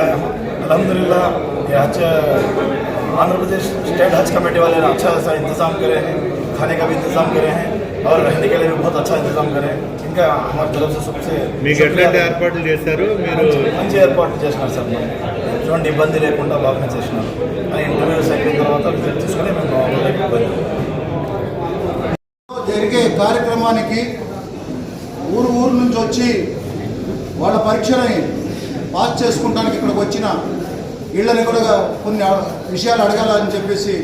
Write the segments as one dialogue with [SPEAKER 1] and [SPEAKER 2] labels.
[SPEAKER 1] अल्हम्दुलिल्लाह ये हज आंध्र प्रदेश स्टेट हज कमेटी वाले ने अच्छा सा इंतज़ाम करे हैं, खाने का भी इंतज़ाम करे हैं और रहने के लिए भी बहुत अच्छा इंतज़ाम करे हैं। इनका हमारी तरफ से सबसे
[SPEAKER 2] ఏర్పాట్లు చేశారు మీరు
[SPEAKER 1] మంచి ఏర్పాట్లు చేసినారు సార్. ఎటువంటి ఇబ్బంది లేకుండా బాగానే చేసినారు అని ఇంటర్వ్యూస్ అయిన తర్వాత రిజల్ట్ తీసుకొని మేము
[SPEAKER 3] జరిగే కార్యక్రమానికి ఊరు నుంచి వచ్చి వాళ్ళ పరీక్షని పాస్ చేసుకుంటానికి ఇక్కడికి వచ్చిన వీళ్ళని కూడా కొన్ని విషయాలు అడగాలని చెప్పేసి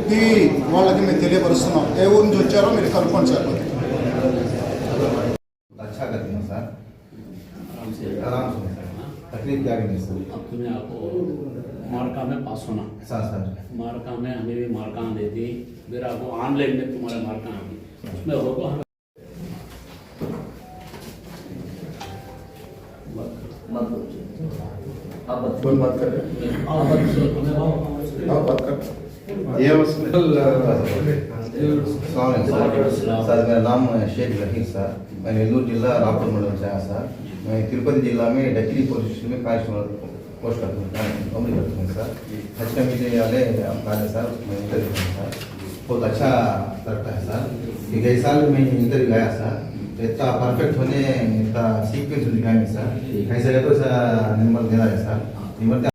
[SPEAKER 3] టీవీ వాళ్ళకి మేము తెలియపరుస్తున్నాం. ఏ ఊరు నుంచి వచ్చారో మీరు కనుక్కోండి సార్.
[SPEAKER 4] अच्छा करते हैं सर, आराम से तकलीफ क्या करनी सर.
[SPEAKER 5] अब तुम्हें आपको मार्का में पास होना
[SPEAKER 4] सर
[SPEAKER 5] मार्का में हमें भी मार्का देती, फिर आपको ऑनलाइन में तुम्हारे मार्का आएंगे उसमें होगा हमें
[SPEAKER 4] सर मेरा नाम शेख रहीम सर. मैं नेल्लूर जिला रामपुर मंडल से आया सर. मैं तिरुपति जिला में डकली पुलिस स्टेशन में कांस्टेबल पोस्ट करता हूँ, अमल करता हूँ सर. हज कमेटी वाले आए सर, मैं इंटरव्यू किया सर. बहुत अच्छा लगता है सर. कई साल मैं इंटरव्यू गया सर, इतना परफेक्ट होने इतना सीक्वेंस दिखाएंगे सर. कैसे तो सर निर्मल देना है सर.